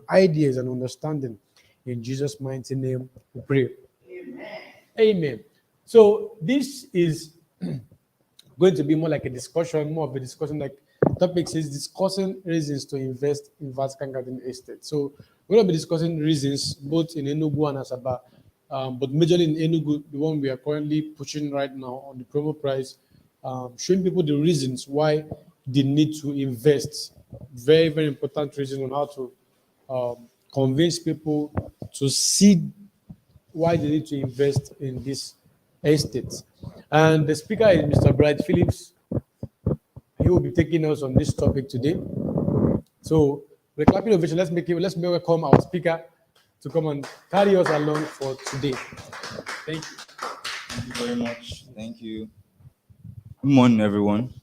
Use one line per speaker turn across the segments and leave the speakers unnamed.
ideas and understanding. In Jesus' mighty name, we pray. Amen. So this is going to be more like a discussion, more of a discussion. Like topic says, discussing reasons to invest in Vatican Garden Estate. So we're going to be discussing reasons both in Enugu and Asaba, but majorly in Enugu, the one we are currently pushing right now on the promo price, showing people the reasons why they need to invest. Very, very important reason on how to convince people to see why they need to invest in this estate. And the speaker is Mr. Bright Phillips. He will be taking us on this topic today. So, with a clapping ovation, let's welcome our speaker to come and carry us along for today. Thank you.
Thank you very much. Thank you. Good morning, everyone.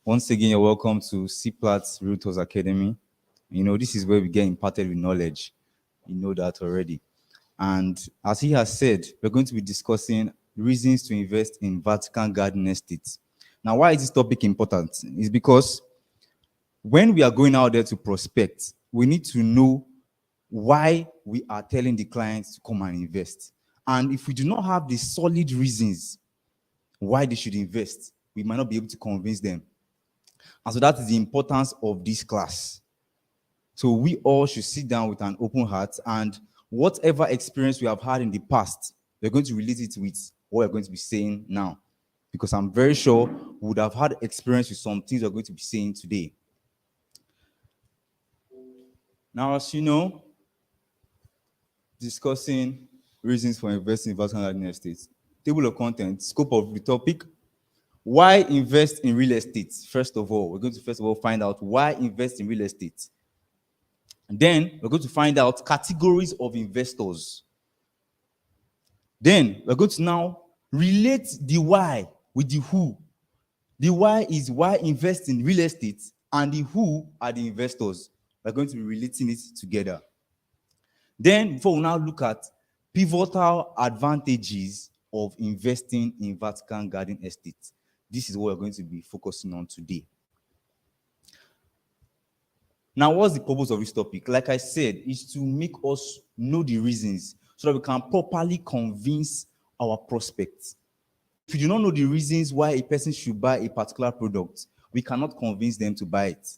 Once again, you're welcome to CPLAT's Realtors Academy. You know, this is where we get imparted with knowledge. You know that already. And as he has said, we're going to be discussing reasons to invest in Vatican Garden Estates. Now, why is this topic important? It's because when we are going out there to prospect, we need to know why we are telling the clients to come and invest. And if we do not have the solid reasons why they should invest, we might not be able to convince them. And so that is the importance of this class. So we all should sit down with an open heart, and whatever experience we have had in the past, we're going to relate it with what we're going to be saying now. Because I'm very sure we would have had experience with some things we're going to be saying today. Now, as you know, discussing reasons for investing in Vatican Garden Estates. Table of contents, scope of the topic. Why invest in real estate? First of all, we're going to find out why invest in real estate. And then we're going to find out categories of investors. Then we're going to now relate the why with the who. The why is why invest in real estate, and the who are the investors. We're going to be relating it together. Then, before we now look at pivotal advantages of investing in Vatican Garden Estate. This is what we're going to be focusing on today. Now, what's the purpose of this topic? Like I said, is to make us know the reasons so that we can properly convince our prospects. If you do not know the reasons why a person should buy a particular product, we cannot convince them to buy it.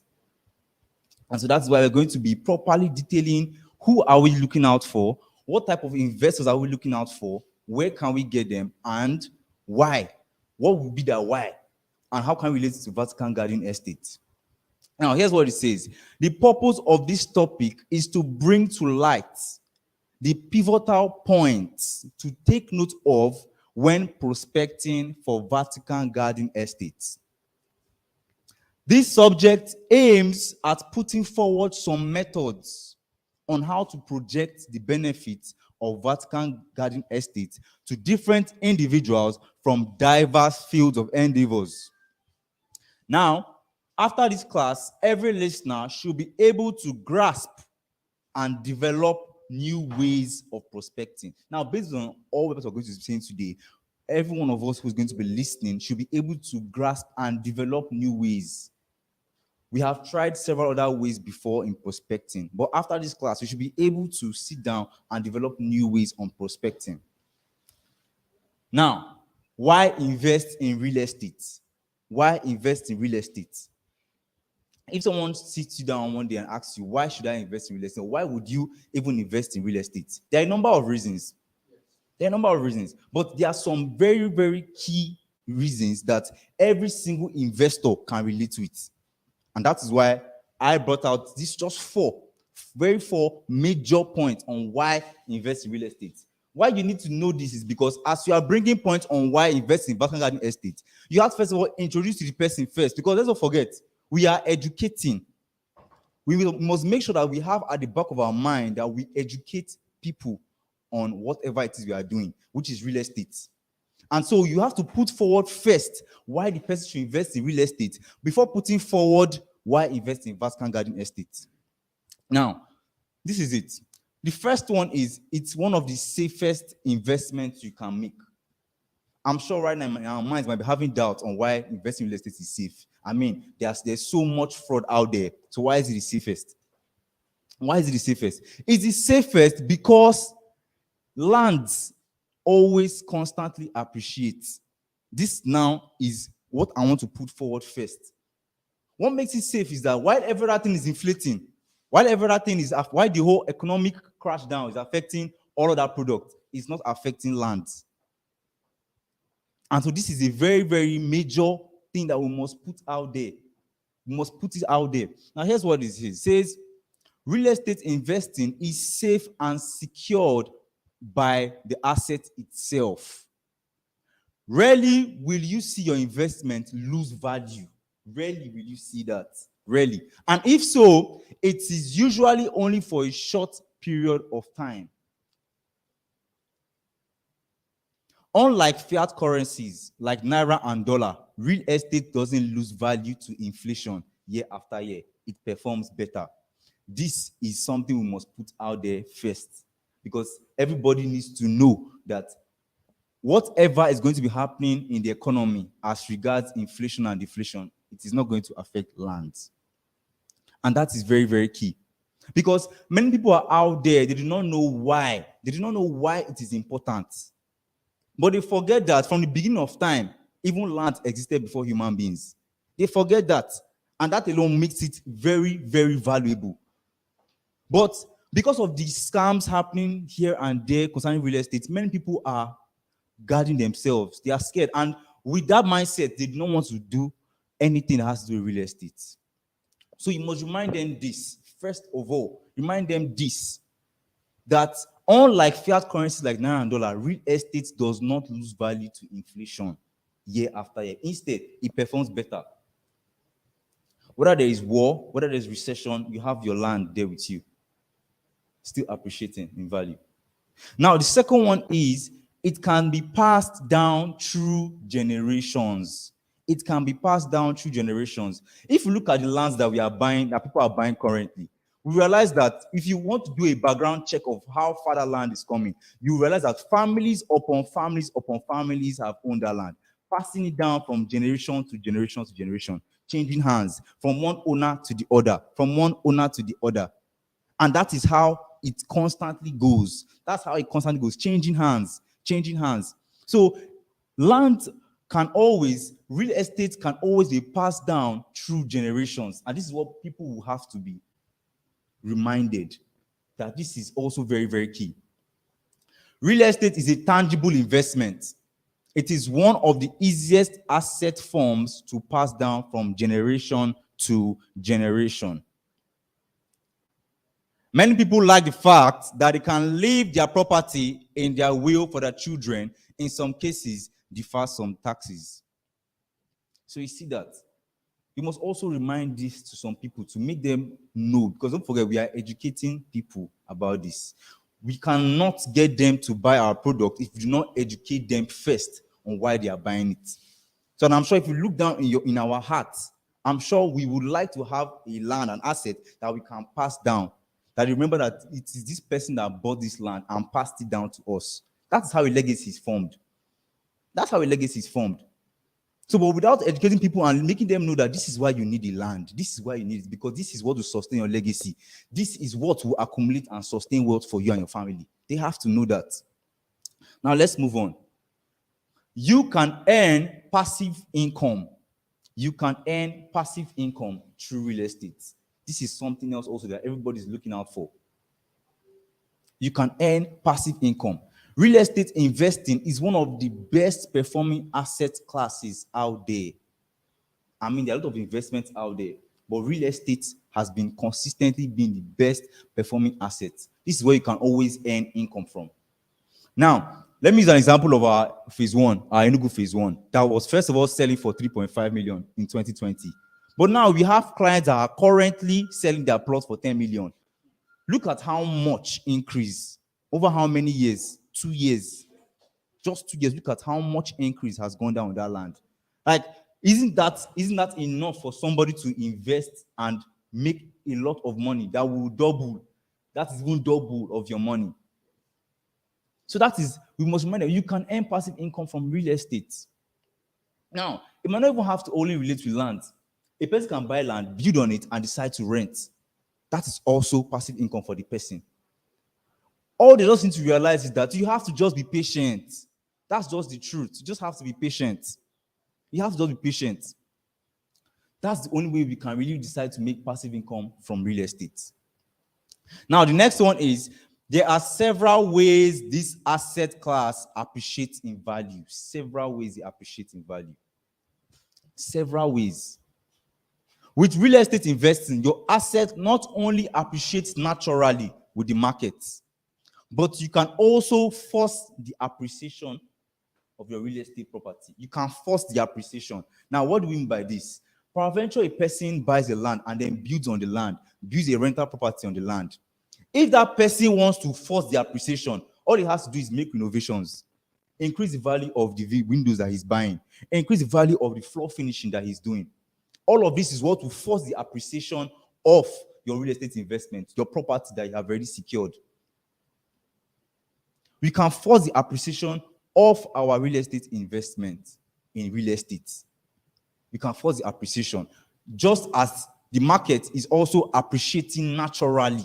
And so that's why we're going to be properly detailing who are we looking out for, what type of investors are we looking out for, where can we get them, and why. What would be the why, and how can we relate it to Vatican Garden Estate? Now, here's what it says. The purpose of this topic is to bring to light the pivotal points to take note of when prospecting for Vatican Garden Estates. This subject aims at putting forward some methods on how to project the benefits of Vatican Garden Estate to different individuals from diverse fields of endeavors. Now, after this class, every listener should be able to grasp and develop new ways of prospecting. Now, based on all what we're going to be saying today, every one of us who's going to be listening should be able to grasp and develop new ways. We have tried several other ways before in prospecting, but after this class, we should be able to sit down and develop new ways on prospecting. Now, why invest in real estate? Why invest in real estate? If someone sits you down one day and asks you, why should I invest in real estate? Why would you even invest in real estate? There are a number of reasons. But there are some very, very key reasons that every single investor can relate to it. And that is why I brought out these just four major points on why invest in real estate. Why you need to know this is because as you are bringing points on why invest in Vatican Garden Estate, you have to first of all introduce to the person first, because let's not forget, we are educating. We must make sure that we have at the back of our mind that we educate people on whatever it is we are doing, which is real estate. And so you have to put forward first why the person should invest in real estate before putting forward why invest in Vatican Garden Estate. Now, this is it. The first one is it's one of the safest investments you can make. I'm sure right now in our minds might be having doubt on why investing in real estate is safe. I mean, there's so much fraud out there. So why is it the safest? Why is it the safest? It's the safest because lands always constantly appreciate. This now is what I want to put forward first. What makes it safe is that while everything is inflating, while the whole economic crash down is affecting all of that product, it's not affecting lands. And so this is a very, very major thing that we must put out there. We must put it out there. Now, here's what it says. It says, real estate investing is safe and secured by the asset itself. Rarely will you see your investment lose value. Rarely will you see that. Rarely. And if so, it is usually only for a short period of time. Unlike fiat currencies like Naira and dollar, real estate doesn't lose value to inflation year after year. It performs better. This is something we must put out there first, because everybody needs to know that whatever is going to be happening in the economy as regards inflation and deflation, it is not going to affect lands. And that is very, very key. Because many people are out there, they do not know why. They do not know why it is important. But they forget that from the beginning of time, even land existed before human beings. They forget that. And that alone makes it very, very valuable. But because of the scams happening here and there concerning real estate, many people are guarding themselves. They are scared. And with that mindset, they do not want to do anything that has to do with real estate. So you must remind them this. First of all, remind them this, that unlike fiat currencies like Naira and dollar, real estate does not lose value to inflation year after year. Instead, it performs better. Whether there is war, whether there is recession, you have your land there with you, still appreciating in value. Now, the second one is it can be passed down through generations. It can be passed down through generations. If you look at the lands that we are buying, that people are buying currently, we realize that if you want to do a background check of how far that land is coming, you realize that families upon families upon families have owned that land, passing it down from generation to generation to generation, changing hands from one owner to the other, from one owner to the other. And that is how it constantly goes. That's how it constantly goes, changing hands, changing hands. So land real estate can always be passed down through generations. And this is what people will have to be reminded, that this is also very, very key. Real estate is a tangible investment. It is one of the easiest asset forms to pass down from generation to generation. Many people like the fact that they can leave their property in their will for their children, in some cases, defer some taxes. So you see that. You must also remind this to some people to make them know, because don't forget, we are educating people about this. We cannot get them to buy our product if we do not educate them first on why they are buying it. So I'm sure if you look down in our hearts, I'm sure we would like to have a land, an asset that we can pass down. That you remember that it is this person that bought this land and passed it down to us. That's how a legacy is formed. That's how a legacy is formed. So, but without educating people and making them know that this is why you need the land, this is why you need it, because this is what will sustain your legacy. This is what will accumulate and sustain wealth for you and your family. They have to know that. Now, let's move on. You can earn passive income. You can earn passive income through real estate. This is something else also that everybody's looking out for. You can earn passive income. Real estate investing is one of the best performing asset classes out there. I mean, there are a lot of investments out there, but real estate has been consistently being the best performing asset. This is where you can always earn income from. Now, let me use an example of our phase one, our Enugu phase one, that was first of all selling for 3.5 million in 2020. But now we have clients that are currently selling their plots for 10 million. Look at how much increase over how many years? 2 years. Just 2 years. Look at how much increase has gone down on that land. Like, isn't that enough for somebody to invest and make a lot of money that will double? That is even double of your money. So we must remember you can earn passive income from real estate. Now, it might not even have to only relate to land. A person can buy land, build on it, and decide to rent. That is also passive income for the person. All they just need to realize is that you have to just be patient. That's just the truth. You just have to be patient. You have to just be patient. That's the only way we can really decide to make passive income from real estate. Now, the next one is there are several ways this asset class appreciates in value. Several ways it appreciates in value. Several ways. With real estate investing, your asset not only appreciates naturally with the markets, but you can also force the appreciation of your real estate property. You can force the appreciation. Now, what do we mean by this? Peradventure, a person buys a land and then builds on the land, builds a rental property on the land. If that person wants to force the appreciation, all he has to do is make renovations, increase the value of the windows that he's buying, increase the value of the floor finishing that he's doing. All of this is what will force the appreciation of your real estate investment, your property that you have already secured. We can force the appreciation of our real estate investment in real estate. We can force the appreciation. Just as the market is also appreciating naturally,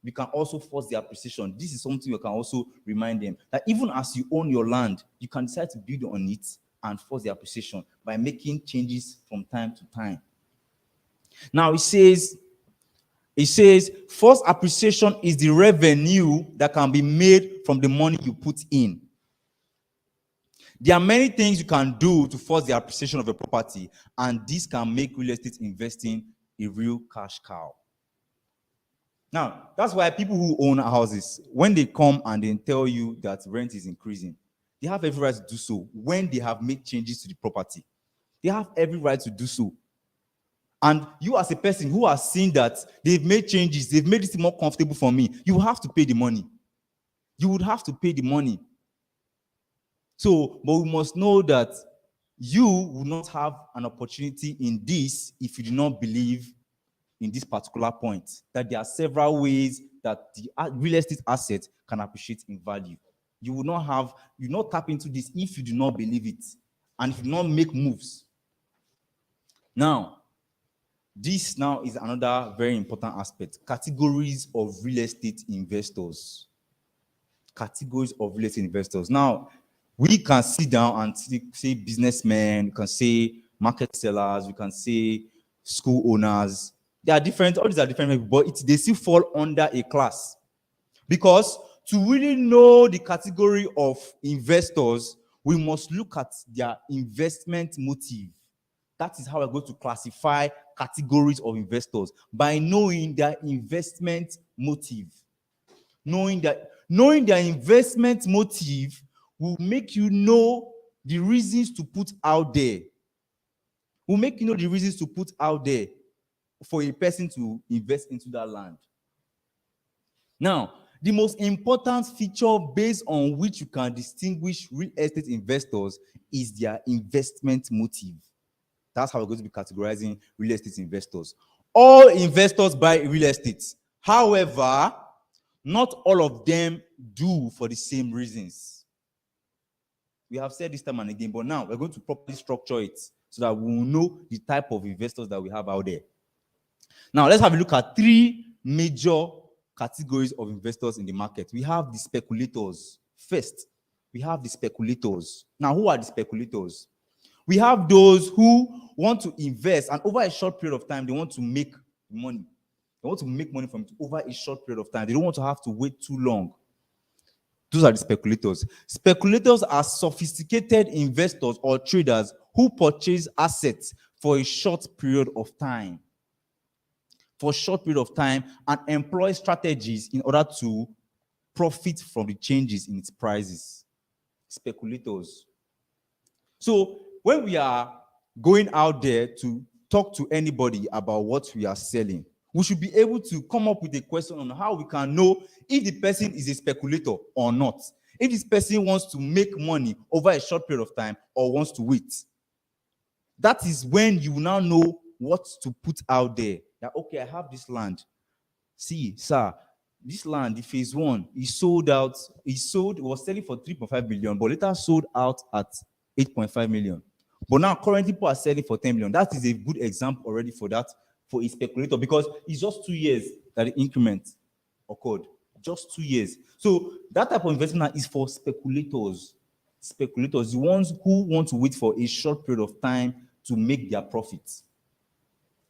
we can also force the appreciation. This is something you can also remind them that even as you own your land, you can decide to build on it and force the appreciation by making changes from time to time. Now it says, forced appreciation is the revenue that can be made from the money you put in. There are many things you can do to force the appreciation of a property, and this can make real estate investing a real cash cow. Now, that's why people who own houses, when they come and they tell you that rent is increasing, they have every right to do so when they have made changes to the property. They have every right to do so. And you as a person who has seen that they've made changes, they've made it more comfortable for me, you have to pay the money. You would have to pay the money. So, but we must know that you will not have an opportunity in this if you do not believe in this particular point, that there are several ways that the real estate asset can appreciate in value. You will not tap into this if you do not believe it and if you do not make moves. Now, this now is another very important aspect. Categories of real estate investors. Categories of real estate investors. Now, we can sit down and say businessmen, we can say market sellers, we can say school owners. They are different, all these are different people, but they still fall under a class. Because to really know the category of investors, we must look at their investment motive. That is how we're going to classify categories of investors, by knowing their investment motive. Knowing their investment motive will make you know the reasons to put out there. Will make you know the reasons to put out there for a person to invest into that land. Now, the most important feature based on which you can distinguish real estate investors is their investment motive. That's how we're going to be categorizing real estate investors. All investors buy real estate. However, not all of them do for the same reasons. We have said this time and again, but now we're going to properly structure it so that we will know the type of investors that we have out there. Now, let's have a look at three major categories of investors in the market. We have the speculators. First, we have the speculators. Now, who are the speculators? We have those who want to invest, and over a short period of time, they want to make money. They want to make money from it over a short period of time. They don't want to have to wait too long. Those are the speculators. Speculators are sophisticated investors or traders who purchase assets for a short period of time. For a short period of time, and employ strategies in order to profit from the changes in its prices. Speculators. So, when we are going out there to talk to anybody about what we are selling, we should be able to come up with a question on how we can know if the person is a speculator or not. If this person wants to make money over a short period of time or wants to wait. That is when you now know what to put out there. That, okay, I have this land. See, sir, this land, the phase one, it was selling for 3.5 million, but later sold out at 8.5 million. But now currently people are selling for 10 million. That is a good example already for that, for a speculator, because it's just 2 years that the increment occurred. Just 2 years. So that type of investment is for speculators. Speculators, the ones who want to wait for a short period of time to make their profits.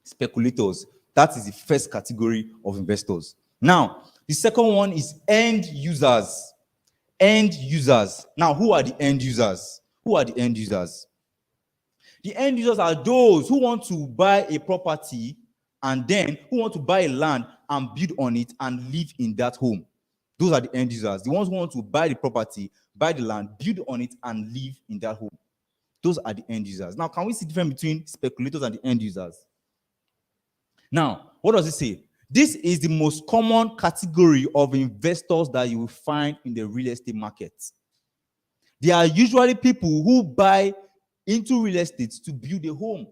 Speculators. That is the first category of investors. Now, the second one is end users. End users. Now, who are the end users? Who are the end users? The end users are those who want to buy a property and then who want to buy a land and build on it and live in that home. Those are the end users. The ones who want to buy the property, buy the land, build on it, and live in that home. Those are the end users. Now, can we see the difference between speculators and the end users? Now, what does it say? This is the most common category of investors that you will find in the real estate market. They are usually people who buy into real estate to build a home.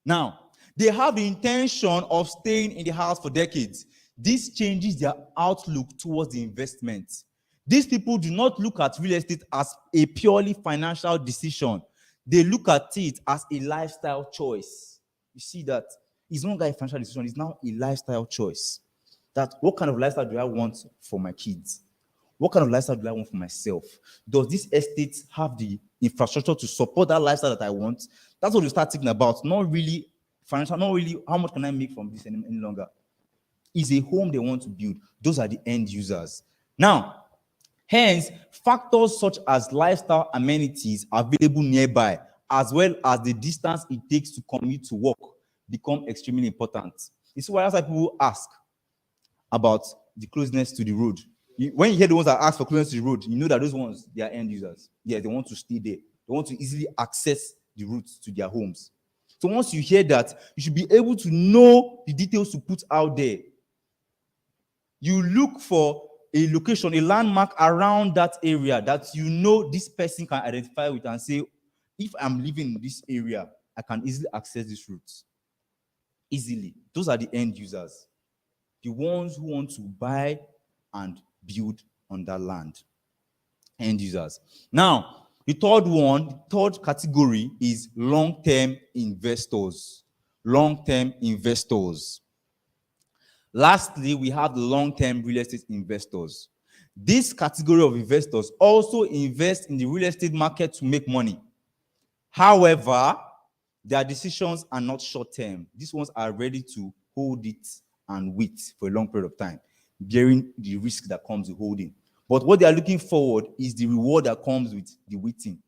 Now, they have the intention of staying in the house for decades. This changes their outlook towards the investment. These people do not look at real estate as a purely financial decision. They look at it as a lifestyle choice. You see that? It's no longer a financial decision. It's now a lifestyle choice. That what kind of lifestyle do I want for my kids? What kind of lifestyle do I want for myself? Does this estate have the infrastructure to support that lifestyle that I want? That's what you start thinking about. Not really financial, not really how much can I make from this any longer. It's a home they want to build. Those are the end users. Now, hence, factors such as lifestyle amenities available nearby, as well as the distance it takes to commute to work, become extremely important. This is why people ask about the closeness to the road. When you hear the ones that ask for closeness to the road, you know that those ones, they are end users. Yeah, they want to stay there. They want to easily access the routes to their homes. So once you hear that, you should be able to know the details to put out there. You look for a location, a landmark around that area that you know this person can identify with and say, if I'm living in this area, I can easily access these routes. Easily. Those are the end users. The ones who want to buy and build on that land. End users. Now, the third category is long-term investors. Long-term investors. Lastly, we have the long-term real estate investors. This category of investors also invest in the real estate market to make money. However, their decisions are not short-term. These ones are ready to hold it and wait for a long period of time, bearing the risk that comes with holding. But what they are looking forward is the reward that comes with the waiting.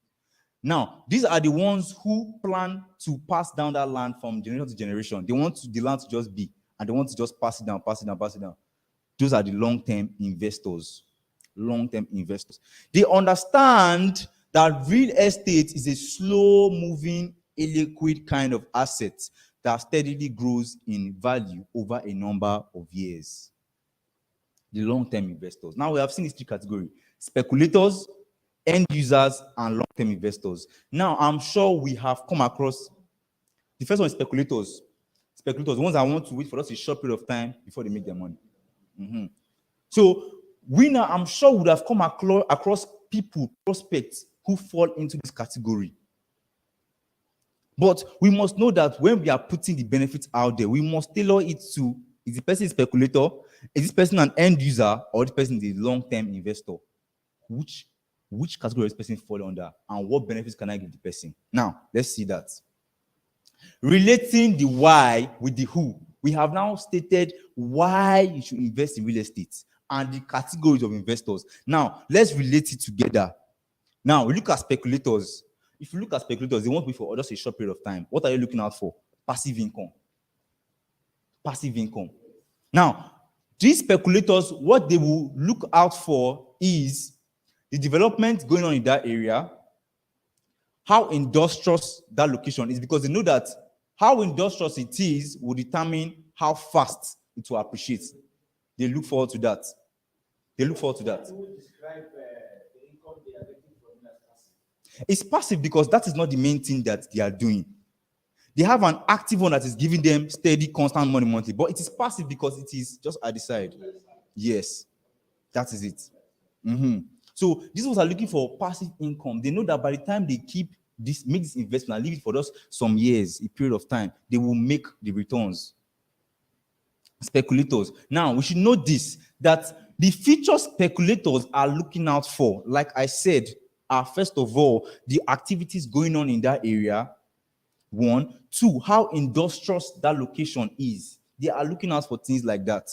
Now, these are the ones who plan to pass down that land from generation to generation. They want the land to just be, and they want to just pass it down. Those are the long-term investors. Long-term investors. They understand that real estate is a slow-moving, illiquid kind of asset that steadily grows in value over a number of years. The long-term investors. Now we have seen these three categories: speculators, end users, and long-term investors. Now I'm sure we have come across the first one is speculators. Speculators, the ones that want to wait for us a short period of time before they make their money. So we now, I'm sure, would have come across people, prospects who fall into this category. But we must know that when we are putting the benefits out there, we must tailor it to, is the person a speculator? Is this person an end user? Or this person is a long-term investor? Which category does this person fall under? And what benefits can I give the person? Now, let's see that. Relating the why with the who. We have now stated why you should invest in real estate and the categories of investors. Now, let's relate it together. Now, we look at speculators. If you look at speculators, they want to be for just a short period of time. What are you looking out for? Passive income. Passive income. Now, these speculators, what they will look out for is the development going on in that area, how industrious that location is, because they know that how industrious it is will determine how fast it will appreciate. They look forward to that. It's passive because that is not the main thing that they are doing. They have an active one that is giving them steady, constant money monthly, but it is passive because it is just at the side. Yes, that is it. So these ones are looking for passive income. They know that by the time they make this investment and leave it for just some years, a period of time, they will make the returns. Speculators. Now, we should know this, that the features speculators are looking out for, like I said, are first of all, the activities going on in that area. One. Two, how industrious that location is. They are looking out for things like that.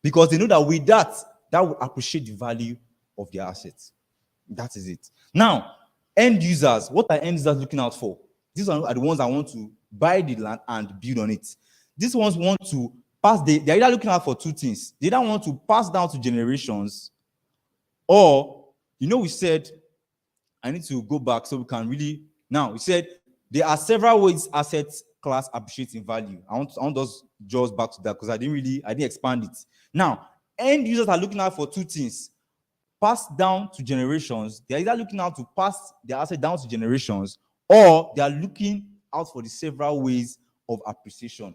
Because they know that with that, that will appreciate the value of their assets. That is it. Now, end users, what are end users looking out for? These are the ones that want to buy the land and build on it. These ones want to pass, they're either looking out for two things. They either want to pass down to generations, or, we said, I need to go back so we can really, now, we said there are several ways assets class appreciates in value. I want those jaws back to that because I didn't expand it. Now, end users are looking out for two things. Pass down to generations. They're either looking out to pass their asset down to generations, or they are looking out for the several ways of appreciation.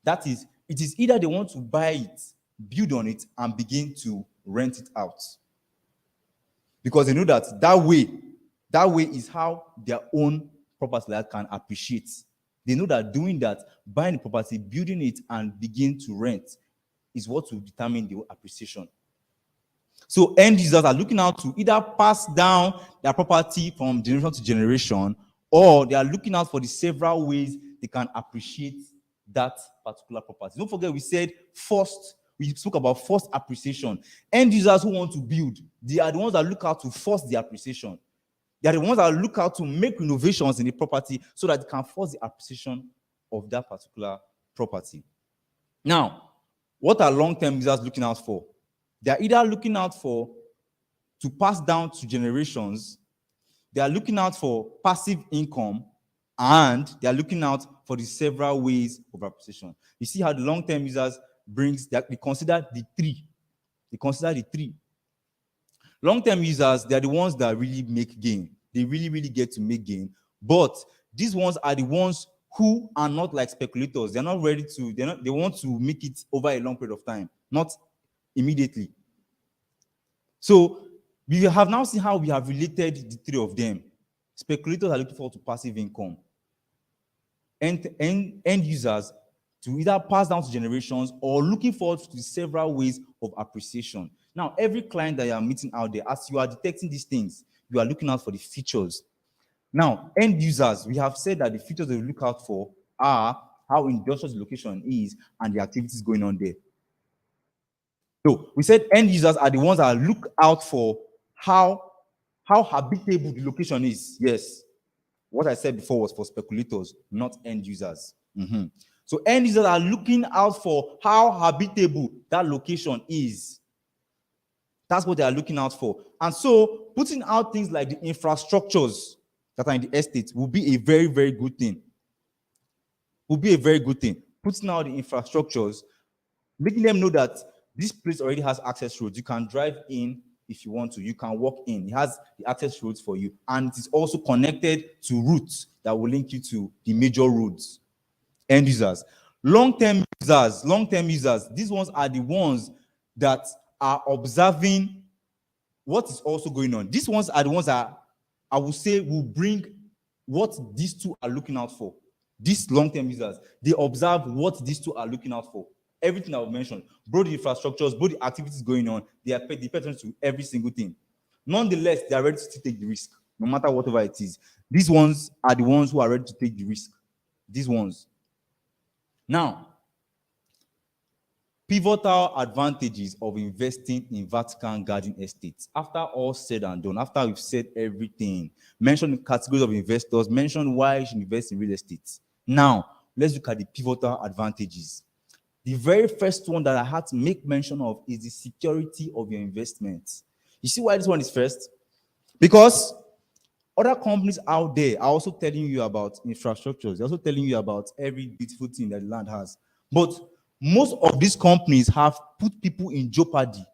That is, it is either they want to buy it, build on it, and begin to rent it out. Because they know that way is how their own property can appreciate. They know that doing that, buying the property, building it, and begin to rent is what will determine the appreciation. So end users are looking out to either pass down their property from generation to generation, or they are looking out for the several ways they can appreciate that particular property. Don't forget, we spoke about forced appreciation. End users who want to build, they are the ones that look out to force the appreciation. They are the ones that look out to make renovations in the property so that they can force the appreciation of that particular property. Now, what are long-term users looking out for? They are either looking out for to pass down to generations, they are looking out for passive income, and they are looking out for the several ways of appreciation. You see how the long-term users brings that they consider the three. Long-term users, they are the ones that really make gain. They really get to make gain. But these ones are the ones who are not like speculators. They're not ready to, they want to make it over a long period of time, not immediately. So we have now seen how we have related the three of them. Speculators are looking forward to passive income. End users to either pass down to generations or looking forward to several ways of appreciation. Now, every client that you are meeting out there, as you are detecting these things, you are looking out for the features. Now, end users, we have said that the features they look out for are how industrious the location is and the activities going on there. So we said end users are the ones that look out for how habitable the location is. Yes. What I said before was for speculators, not end users. So end users are looking out for how habitable that location is. That's what they are looking out for. And so putting out things like the infrastructures that are in the estate will be a very, very good thing. Putting out the infrastructures, making them know that this place already has access roads. You can drive in if you want to. You can walk in. It has the access roads for you. And it is also connected to routes that will link you to the major roads. End users. Long-term users, these ones are the ones that are observing what is also going on. These ones are the ones that I would say will bring what these two are looking out for. These long-term users, they observe what these two are looking out for. Everything I've mentioned, both the infrastructures, both the activities going on, they pay attention to every single thing. Nonetheless, they are ready to take the risk, no matter whatever it is. These ones are the ones who are ready to take the risk. These ones. Now, pivotal advantages of investing in Vatican garden estates. After all said and done, after we've said everything, mention the categories of investors, mention why you should invest in real estate. Now, let's look at the pivotal advantages. The very first one that I had to make mention of is the security of your investments. You see why this one is first? Because other companies out there are also telling you about infrastructures. They're also telling you about every beautiful thing that the land has. But most of these companies have put people in jeopardy.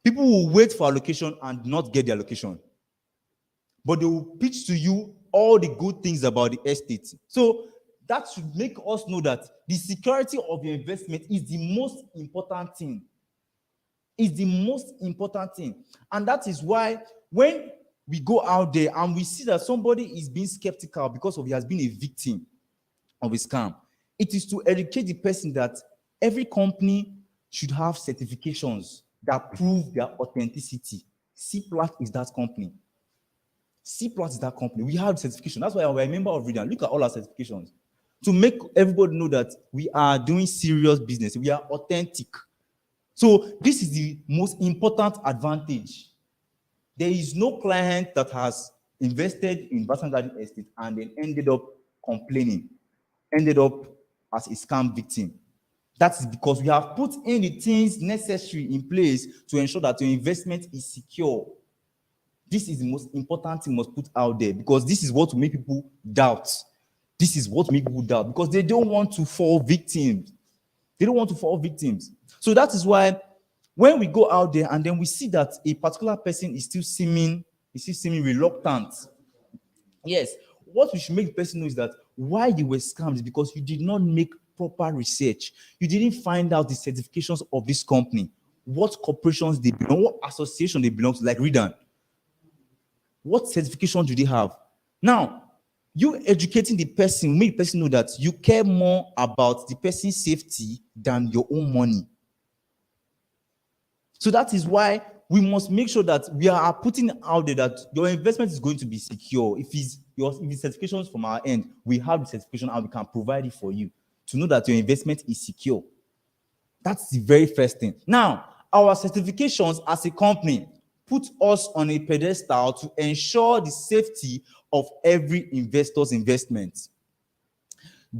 People will wait for allocation and not get the allocation. But they will pitch to you all the good things about the estate. So that should make us know that the security of your investment is the most important thing. And that is why when we go out there and we see that somebody is being skeptical because he has been a victim of a scam, It is to educate the person that every company should have certifications that prove their authenticity. C-Plat is that company. C-Plat is that company. We have certification. That's why we're a member of Reader. Look at all our certifications. To make everybody know that we are doing serious business. We are authentic. So this is the most important advantage. There is no client that has invested in Vatican Garden Estate and then ended up complaining, ended up as a scam victim. That is because we have put in the things necessary in place to ensure that your investment is secure. This is the most important thing we must put out there, because this is what will make people doubt. This is what will make people doubt, because they don't want to fall victims. They don't want to fall victims. So that is why when we go out there and then we see that a particular person is still seeming reluctant. Yes, what we should make the person know is that why you were scammed is because you did not make proper research. You didn't find out the certifications of this company, what corporations they belong, what association they belong to, like Redan. What certification do they have? Now, you educating the person, make the person know that you care more about the person's safety than your own money. So that is why we must make sure that we are putting out there that your investment is going to be secure. If it's certifications from our end, we have the certification and we can provide it for you to know that your investment is secure. That's the very first thing. Now, our certifications as a company put us on a pedestal to ensure the safety of every investor's investment.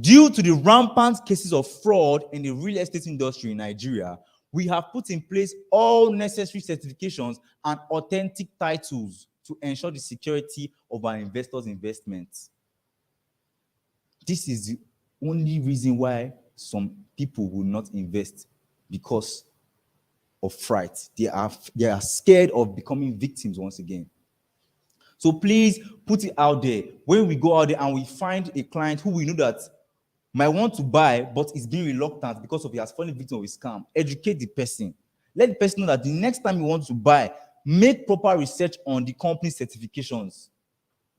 Due to the rampant cases of fraud in the real estate industry in Nigeria, we have put in place all necessary certifications and authentic titles to ensure the security of our investors' investments. This is the only reason why some people will not invest, because of fright. They are scared of becoming victims once again. So please put it out there. When we go out there and we find a client who we know that might want to buy but is being reluctant because of he has fallen victim of a scam, educate the person. Let the person know that the next time you want to buy, make proper research on the company certifications.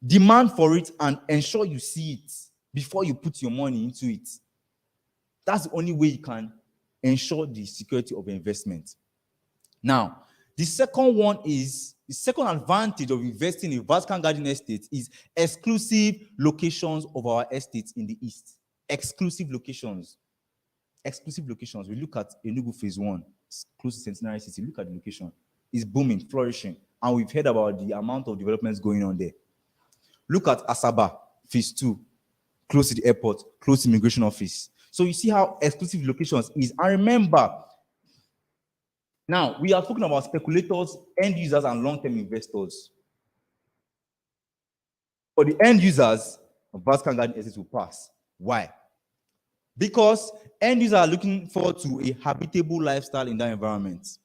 Demand for it and ensure you see it before you put your money into it. That's the only way you can ensure the security of investment. Now, the second advantage of investing in Vatican Garden Estate is exclusive locations of our estates in the east. Exclusive locations. Exclusive locations. We look at Enugu Phase 1, close to Centenary City. Look at the location. It's booming, flourishing. And we've heard about the amount of developments going on there. Look at Asaba, Phase 2, close to the airport, close to the immigration office. So you see how exclusive locations is. And remember, now we are talking about speculators, end users, and long-term investors. For the end users, Vatican Garden Estate will pass. Why? Because end users are looking forward to a habitable lifestyle in that environment.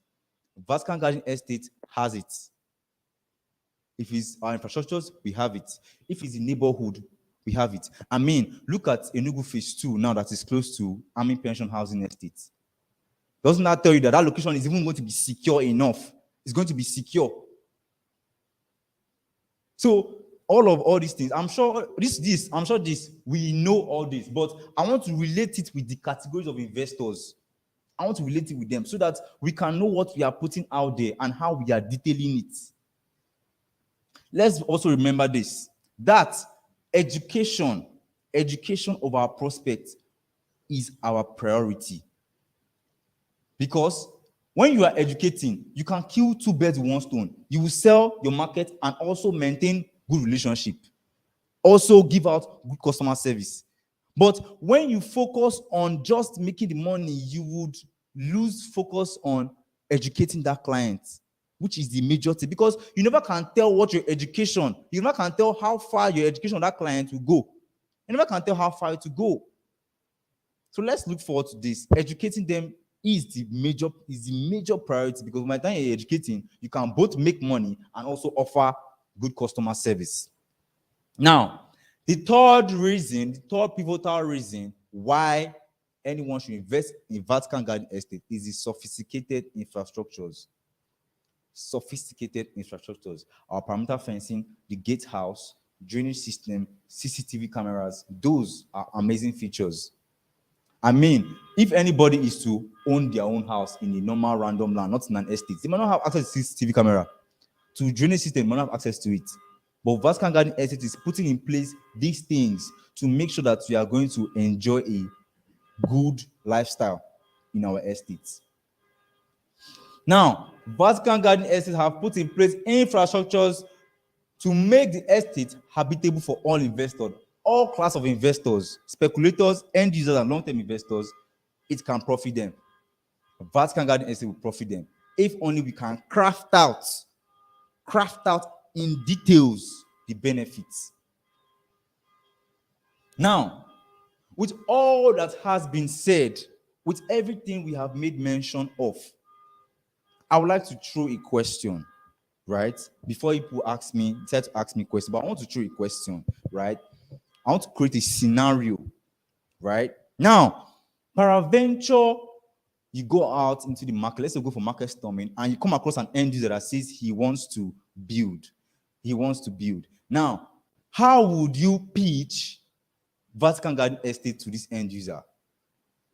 Vatican Garden Estate has it. If it's our infrastructures, we have it. If it's the neighborhood, we have it. I mean, look at Enugu Phase 2 now that is close to Army Pension Housing Estate. Doesn't that tell you that that location is even going to be secure enough? It's going to be secure. So all these things, I'm sure we know all this, but I want to relate it with the categories of investors. I want to relate it with them so that we can know what we are putting out there and how we are detailing it. Let's also remember this, that education of our prospects is our priority. Because when you are educating, you can kill two birds with one stone. You will sell your market and also maintain good relationship. Also give out good customer service. But when you focus on just making the money, you would lose focus on educating that client, which is the major thing. Because you never can tell you never can tell how far your education of that client will go. You never can tell how far it will go. So let's look forward to this. Educating them is the major priority, because by the time you're educating, you can both make money and also offer good customer service. Now, the third pivotal reason why anyone should invest in Vatican Garden Estate is the sophisticated infrastructures. Our perimeter fencing, the gatehouse, drainage system, CCTV cameras, those are amazing features. I mean, if anybody is to own their own house in a normal random land, not in an estate, they might not have access to CCTV camera. To drainage system, they might not have access to it. But Vatican Garden Estate is putting in place these things to make sure that we are going to enjoy a good lifestyle in our estates. Now, Vatican Garden Estates have put in place infrastructures to make the estate habitable for all investors, all class of investors, speculators, end users, and long-term investors. It can profit them. Vatican Garden Estate will profit them if only we can craft out in details the benefits. Now, with all that has been said, with everything we have made mention of, I would like to throw a question, right? Before people decide to ask me questions, but I want to throw a question, right? I want to create a scenario, right? Now, peradventure, you go out into the market, let's say go for market storming, and you come across an end user that says he wants to build. Now, how would you pitch Vatican Garden Estate to this end user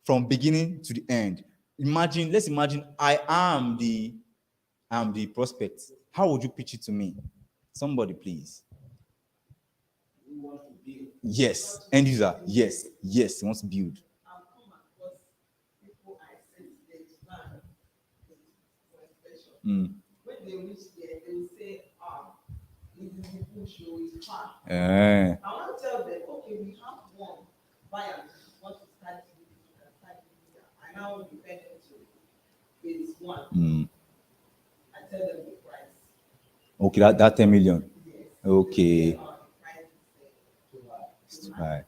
from beginning to the end? Let's imagine I am the prospect. How would you pitch it to me? Somebody, please. Yes, end user. Yes, he wants to build. When they reach there, they will say, this is the bush, it's far. I want to tell them, okay, we have one buyer want to start here. I now depend on phase one. I tell them the price. Okay, that 10 million. Yes. Okay. It's too high.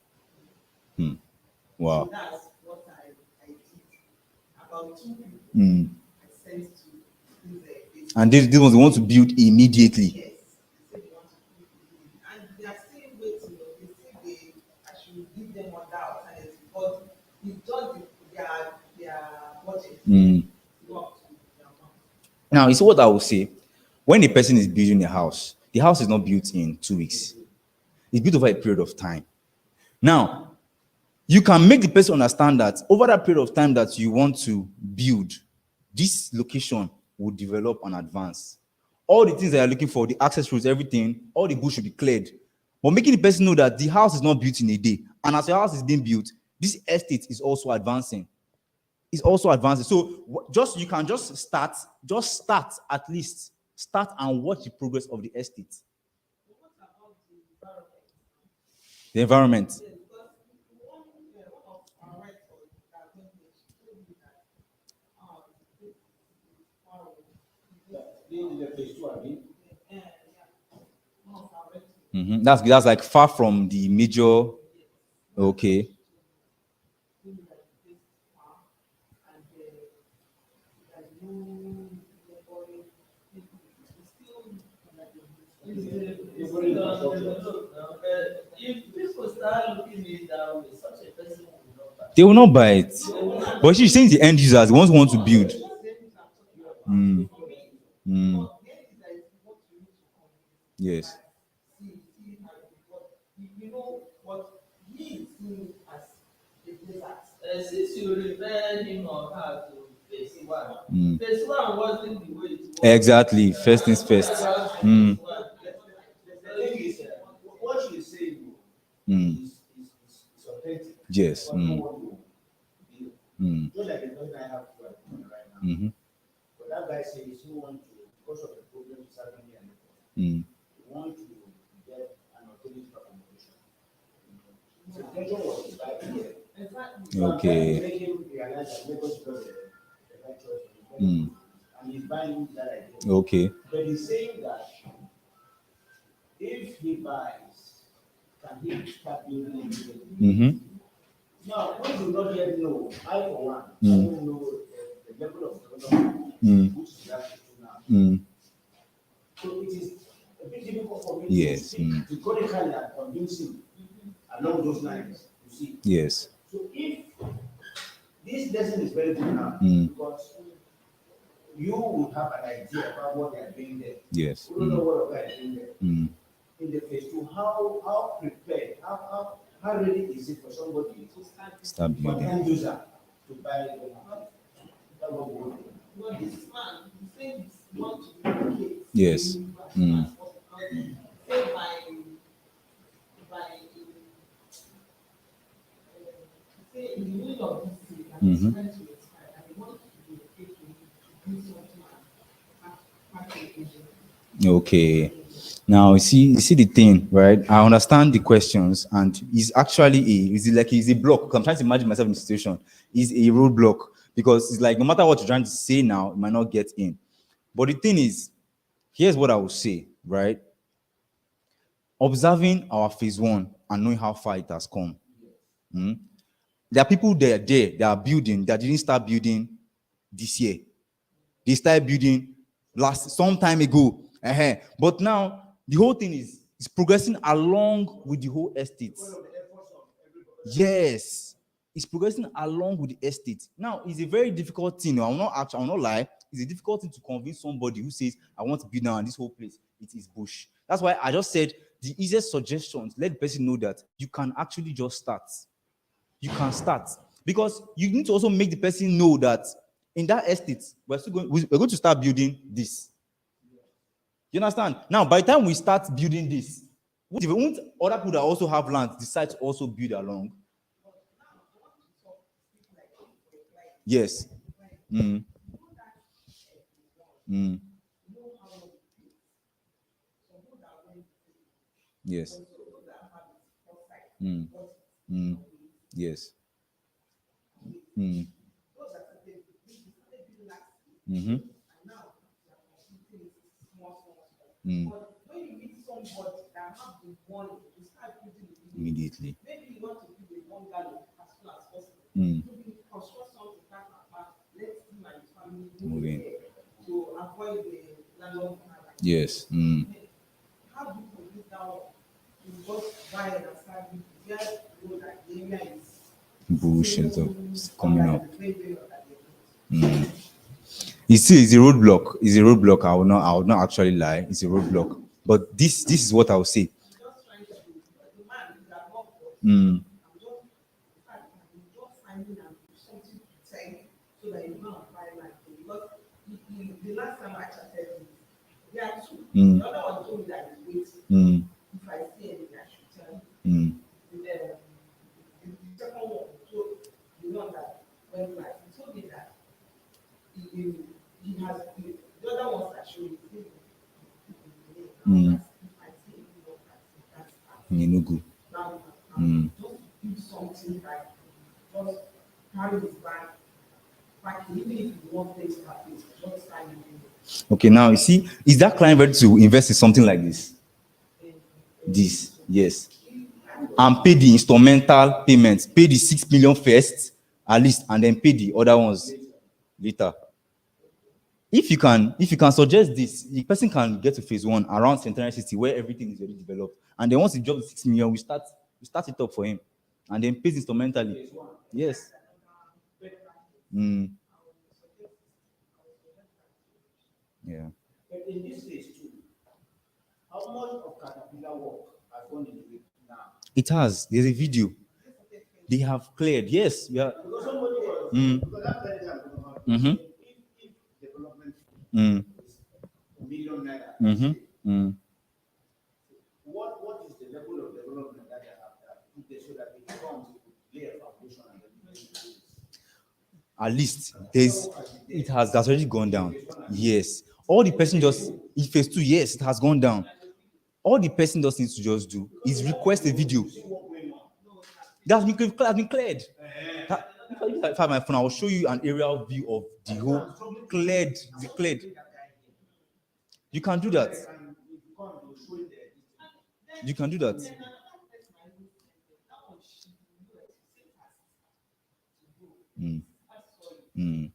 Wow. So that's what I did. About 2 people. I sent to and this ones they want to build immediately. Yes. They say they want to build immediately. And they are still waiting. They say I should give them on that alternative. But it's just their budget. Now, you see what I will say. When a person is building a house, the house is not built in 2 weeks. It's built over a period of time. Now, you can make the person understand that over that period of time that you want to build, this location will develop and advance. All the things that you're looking for, the access roads, everything, all the bush should be cleared. But making the person know that the house is not built in a day. And as your house is being built, this estate is also advancing. So you can just start at least. Start and watch the progress of the estate. What about the environment? That's like far from the major. Okay. If people start looking it down, such a person they will not buy it. But she's saying the end users, the ones who want to build. Yes. You know what he sees as a desert. Since you refer him or her to phase one, phase one wasn't the way it was. Exactly. First things first. The thing is, what you say is authentic. Yes. Just like the person I have right now. But that guy says he wants to, because of the problem he's having here, he wants to get an alternative accommodation. So the intention was to buy here. Okay. Make him realize that Lagos is the right choice for him. And he's buying that idea. Okay. But he's saying that if he buys, can he start building immediately? Now, we do not yet know. I, for one, I don't know the level of development which is actually now. So it is a bit difficult for me to speak categorically and convincing along those lines. You see. Yes. So if this lesson is very good now, because you would have an idea about what they are doing there. Yes. You don't know what they are doing there. In the phase two, how prepared, how
How ready is it for somebody to
Start
for
building.
end user to buy the house? That was one thing.
But this man, he said he wants to relocate.
Yes. Mm.
Say by say in the middle of this year, that
Mhm.
is going to expire, and he wants to relocate to do something and package.
Okay. Now you see the thing, right? I understand the questions, and it's a block. I'm trying to imagine myself in the situation. It's a roadblock because it's like no matter what you're trying to say now, you might not get in. But the thing is, here's what I will say, right? Observing our phase one and knowing how far it has come. There are people there that are building that didn't start building this year. They started building some time ago. But now the whole thing is progressing along with the whole estate. Yes, it's progressing along with the estate. Now it's a very difficult thing. I will not lie. It's a difficult thing to convince somebody who says, "I want to build now," and this whole place it is bush. That's why I just said the easiest suggestions. Let the person know that you can actually just start. You can start because you need to also make the person know that in that estate we're going to start building this. You understand? Now, by the time we start building this, won't other people that also have land decide to also build along? Yes. Mm. Mm. Yes. Mm. Mm. Yes. Mm. Mm-hmm. Mm.
But when you meet somebody that have the money to start building the building,
Immediately.
maybe you want to build a bungalow as soon as possible.
Mm.
Maybe construct something back apart, let him and his family
Move in.
there to avoid the landlord.
Yes. Mm.
How do you complete that one? You just buy and start building. Just know that the area is
Bullshit coming up.
Mm.
You see, it's a roadblock. It's a roadblock. I will not actually lie. It's a roadblock. But this is what I will say.
Just trying to the man is at work.
Mm.
I'm just finding out something to say so that you know apply like because the last time I chatted with there are two.
Mm.
The other one told me that he's waiting.
Mm.
If I see anything, I should tell you.
Mm.
The second one told the one that went live. He told me that he has the other ones that showed me.
Mm.
If I see anything, that's
Menugu.
now
Mm.
just do something like just carry his back even if you want things to happen, just sign it.
Okay, now you see, is that client ready to invest in something like this? This, yes. And pay the instrumental payments. Pay the 6 million first, at least, and then pay the other ones later. If you can suggest this, the person can get to phase one around Centenary City where everything is already developed. And then once he drops the 6 million, we start it up for him. And then pays instrumentally. Yes. Mm. Yeah.
But in this case too, how much of caterpillar work has gone into it now?
It has. There's a video. They have cleared. Yes. Yeah.
Because somebody was because that very time
Mhm.
if development
Mm.
is a million naira,
Mhm. Mm.
what is the level of development that they have put there so that it becomes lay a foundation and then
At least that's already gone down. Yes. All the person just in phase two, yes, it has gone down. All the person just needs to just do is request a video. That's been cleared. If I have my phone, I will show you an aerial view of the whole cleared. You can do that. You can do that. Mm. Mm.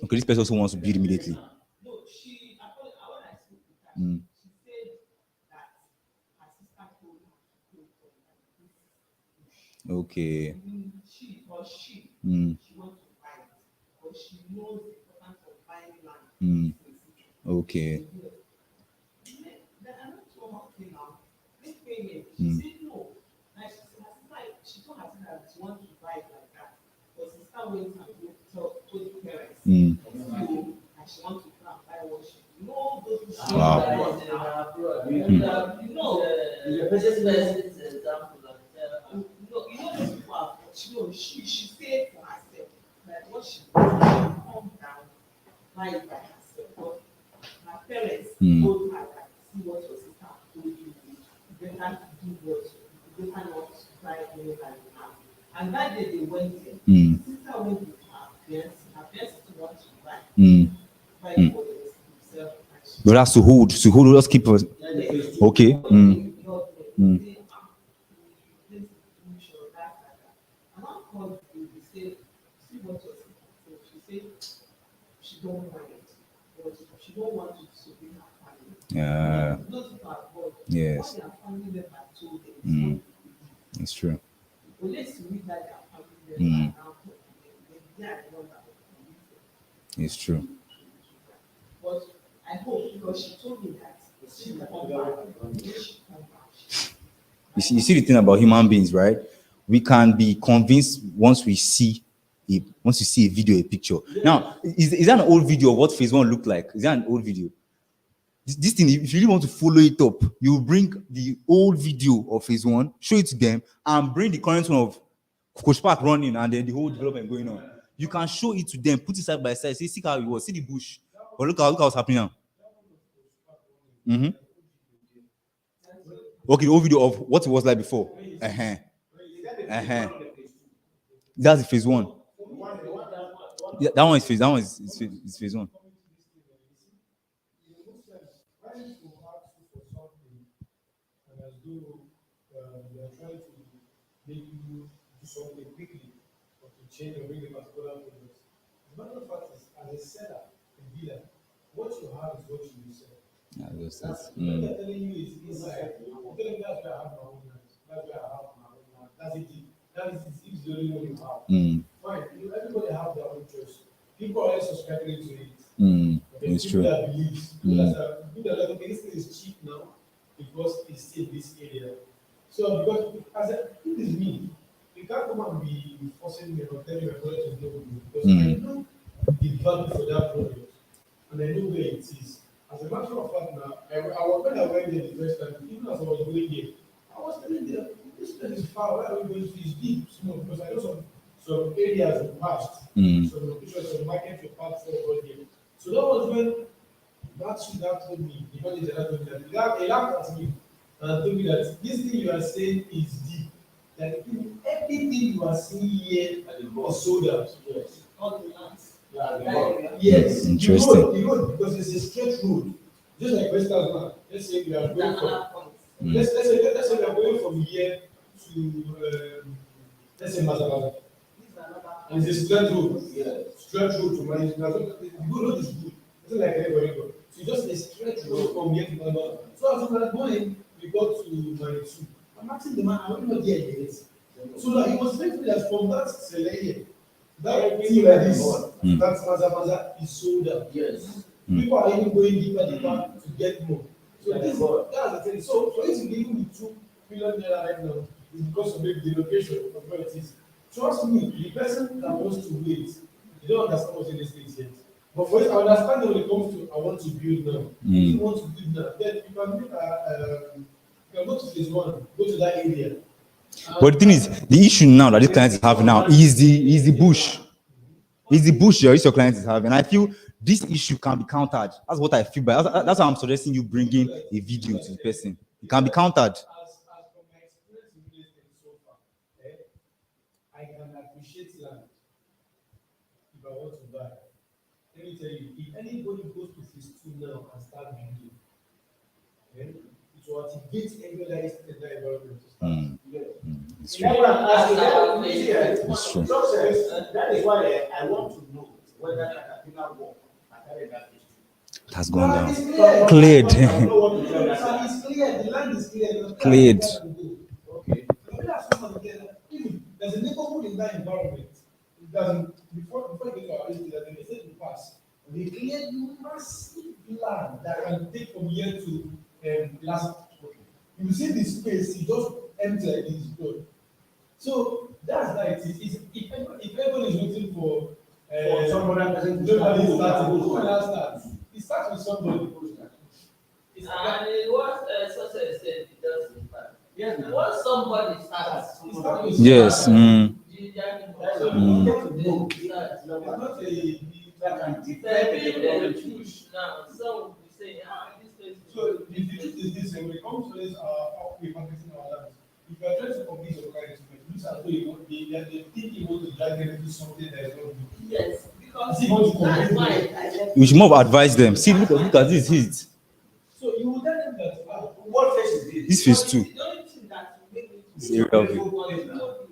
Okay, this person also wants to build immediately.
No, she when I spoke with her,
Mm.
she said that her sister told her
Okay.
she
Mm.
she wants to buy it, but she knows the importance of buying land.
Mm. Okay.
Then I'm not so okay went and told the parents.
Mm.
So, and she wants to go and buy washing. You know, those people.
Wow.
You know, the person's example. You know, those people are, she stayed for herself. Like what she calm down, buy it by herself. But her parents told her that, see what your sister told you, you better do what you better not try any than you have. And that day they went there. The sister went with her parents to want to buy it for themselves.
But that's to hold, just keep us. Okay.
She don't want it, but she don't want to disobey her family.
Yeah.
Those people are God.
Yes.
What their family member told them.
It's true.
Unless you read that their family member are now talking, they are the one that will
It's true.
But I hope, because she told me that she will come back. When she come back,
You see the thing about human beings, right? We can be convinced once we see a video, a picture. Now, is that an old video of what phase 1 looked like? Is that an old video? This thing, if you really want to follow it up, you bring the old video of phase 1, show it to them, and bring the current one of Coach Park running and then the whole development going on. You can show it to them, put it side by side, say, see how it was, see the bush. But look at what's happening now. Okay, the old video of what it was like before. That's the phase 1. Yeah, that one is phase 1.
They are trying to make you do something quickly or to change or bring a particular product. The matter of fact is, as a seller, a dealer, what you have is what you will sell.
Yeah,
What they're telling you is inside. I'm telling you that's where I have my own hands. That's where I have my own hands. That's it. That is the only one you have. Fine. Everybody have their own choice. People are always subscribing to it.
It's
people
true.
that believe. People that are like, okay, this thing is cheap now because it's in this area. So because as a it is me, you can't come and be forcing me or telling me to know me because I know the value for that product and I know where it is. As a matter of fact, now when I went there the first time, even as I was going there, I was telling them this place is far. Where are we going to? It's deep, small because I know some areas we passed, some locations, some markets we passed for over there. So that was when that told me because it told me that he laughed at me. And told me that this thing you are saying is deep. That everything you are seeing here is sold out. Yes.
all the lands.
Yes.
Interesting.
The road, because it's a straight road. Just like Western man. Let's say we are going from let's say we are going from here to let's say Mazabala. And it's a straight road. Yeah. Straight road to my the road is good. It's not like everybody go. So just a straight road from here to Mazabala. So as I'm going, we got to my two. I'm asking the man, I don't know where it is. So that he was telling me that from that Seleye, that thing like this, that Maza is sold out. Yes. People are even going deeper to get more. So that's the thing. So for it to be even with 2 million naira right now, is because of maybe the location of where it is. Trust me, the person that wants to wait, they don't understand what's in this thing yet. But for it, I understand when it comes to I want to build now. If you want to build now, then you can make you can go to phase 1, go to that area.
But the thing is, the issue now that this client is having now is the bush. It's the bush your client is having. And I feel this issue can be countered. That's what I feel. But that's why I'm suggesting you bringing a video to the person. It can be countered.
As from my experience in real estate so far, I can appreciate land if I want to buy. Let me tell you, if anybody goes to phase 2 now and start building, then it will activate every other estate in that environment to start.
It's
That's
true.
what I'm asking.
It's true.
That is why I want to know whether Caterpillar work at that phase 2.
It has gone down.
It's clear.
Cleared.
It's clear. The land is clear.
Cleared.
Okay. There's a neighborhood in that environment. It doesn't before you get to our estate, they say to pass. They cleared massive land that can take from here to last. You see the space, it's just empty like this. So that's like it is. If everybody somebody is waiting for
some other person to
nobody
start.
starting. Who will start? It starts with somebody.
And what success said, it doesn't impact.
Yes, now.
Once somebody starts,
It starts with
Yes.
somebody.
So you get to know.
It's not a
That can
If
defend the
they're
problem.
push now, some will be saying, this place is
So the truth is this: when it comes to this, we're competing our lands. If you are trying to compete your kind of it looks as though you want they think you want to drag them into something that is not good.
yes, because
See, want to
that's
compete
why
with-
I left.
We should more advise them. See, look at this heat.
So you will tell them that
What face is this?
This phase two.
The only thing that will make me
This area of it.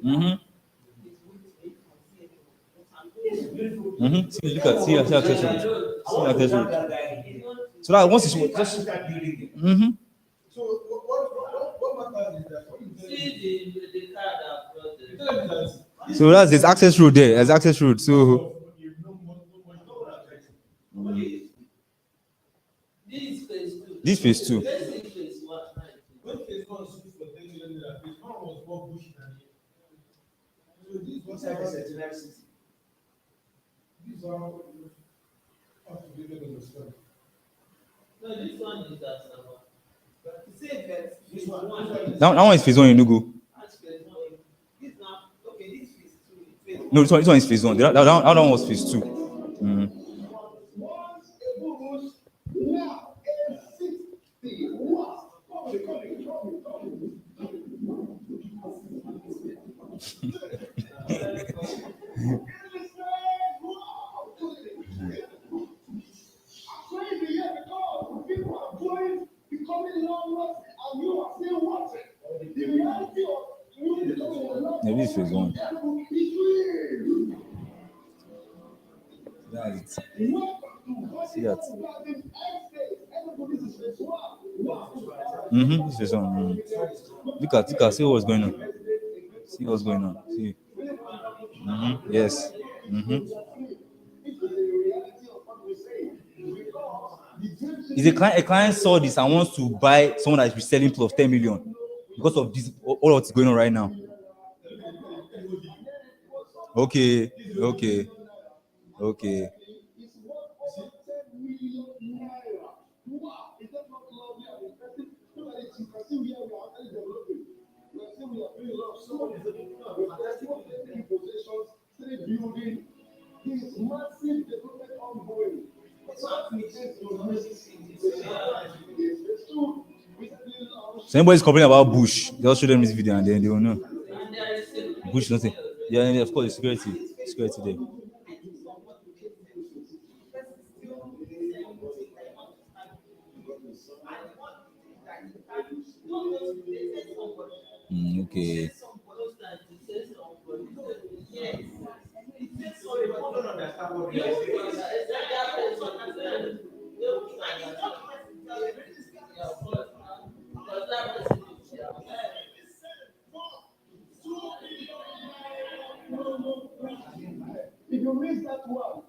Mm-hmm. Mm-hmm. See, look at see access road. See access road. So that once it's just. Mm-hmm.
so what matters is that when you tell them,
See the car that brought
you
the.
tell them that
So that's this access road there. There's access road. So
you know what
This phase two.
this phase two.
Let's see phase one.
when phase one stood for 10 million naira, phase one was more bush than it. So this was
What's that centenary city?
these are how to be able to understand.
No, this one is that number. But to say that
This one.
That one is phase one in Nugu.
that's phase one. This now, okay, this phase two. Phase
No, this one is phase one. That one was phase two. Mm. Yeah, this is phase one. That's it. See that? Mm-hmm. This is phase one. Look at, see what's going on. See what's going on. See. Mm-hmm. Yes. Mm-hmm. If a client saw this and wants to buy someone that is reselling plus 10 million because of this, all what's going on right now. Okay. So anybody's complaining about Bush, just show them this video and then they will know.
and there is a
Bush nothing. Yeah, and of course, the security there. Okay.
If you miss that one,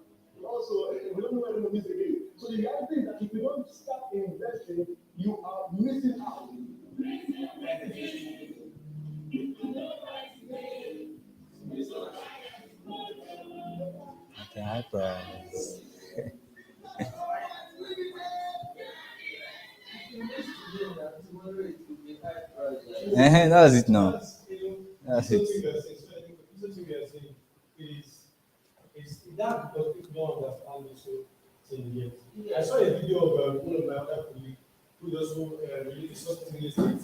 also, we don't know when to miss again. So the reality is that if you don't start investing, you are missing out.
Okay, high price. That's it now. That's it.
It's that because people don't understand this thing yet. I saw a video of one of my other colleagues who also released something in the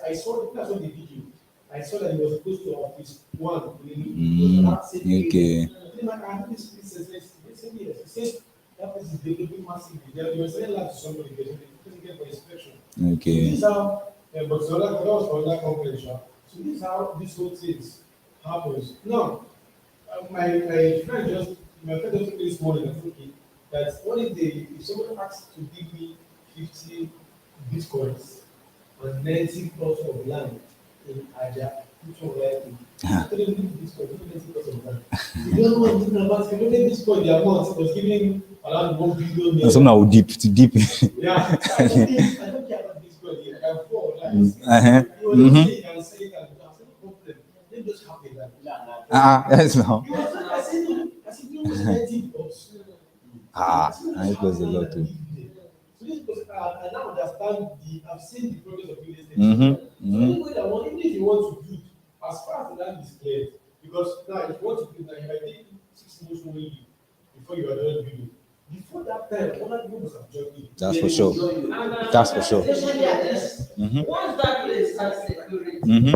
I saw the video. I saw that he was close to office one.
Okay.
He says that place is developing massively. They were selling that to somebody because they get for inspection.
Okay.
This is how, but so that was for another company. So this is how this whole thing happens. Now, my friend just told me this morning, okay, that if someone asks to give me 50 bitcoins and 90 plots of land in Aja, which one will I take? I told him Bitcoin, 90 plots of land. You don't know what I'm talking about. If you don't Bitcoin, the amount was giving around 1 billion.
No, something I will deep.
Yeah, I don't care about Bitcoin. I can afford. Like,
Uh-huh.
you can say it and I said, no problem. Let me just have it.
Yes, now.
You understand
almost 90 blocks.
And it was a lot too.
So this because I now understand I've seen the progress of real estate.
Mm-hmm.
So anyway, that one, even if you want to build, as far as the land is cleared, because now if you want to build, now you might take 6 months only before you are done building. Before that time, other people must have joined you.
That's for sure. That's for sure.
Especially at this,
Mm-hmm.
once that place has security,
Mm-hmm.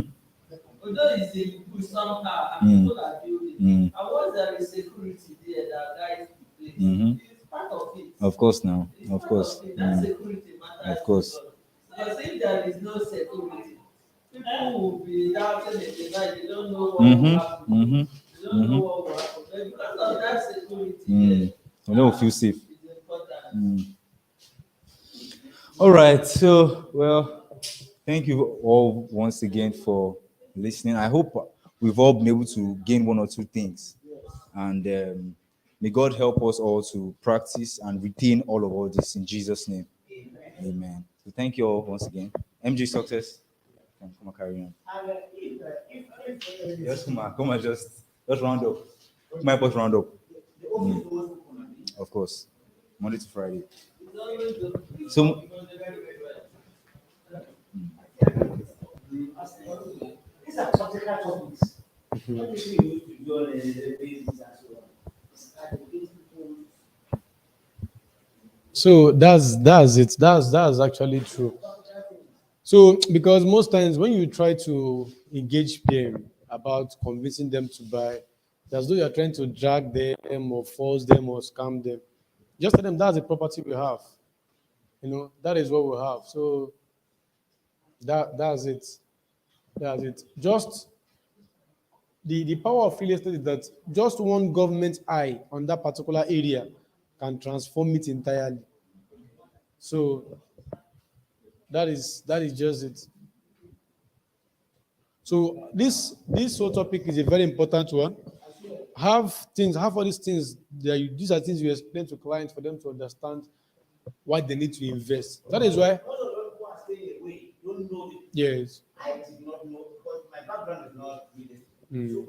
although it's a good somehow, and people are building, and once there is security there that guides the place, it's part of it.
Of course, now.
It's
Of
part
course.
of it. That security matters.
Of course.
a lot. Because if there is no security, people will be doubting it. They don't know what will happen. They don't know what will happen. But because of that security,
You don't feel safe.
it's important.
All right. So, well, thank you all once again for listening. I hope we've all been able to gain one or two things. And may God help us all to practice and retain all of this in Jesus' name. Amen. So thank you all once again. MG success. Come on, carry on.
And if
Yes, come on, just round up. My boss round up.
the office was open,
Of course. Monday to Friday.
It's always the
So
these are practical topics. What do you use to do on a basis and so on? It's like the things people.
So that's it. That's actually true. So because most times when you try to engage them about convincing them to buy, it's as though you're trying to drag them or force them or scam them. Just tell them that's the property we have. That is what we have. So that's it. That's it. Just the power of real estate is that just one government eye on that particular area can transform it entirely. So that is just it. So this whole topic is a very important one. Have all these things these are things you explain to clients for them to understand why they need to invest. That is why,
Most of the people are staying away, don't know it.
yes.
I did not know because my background is not real estate. So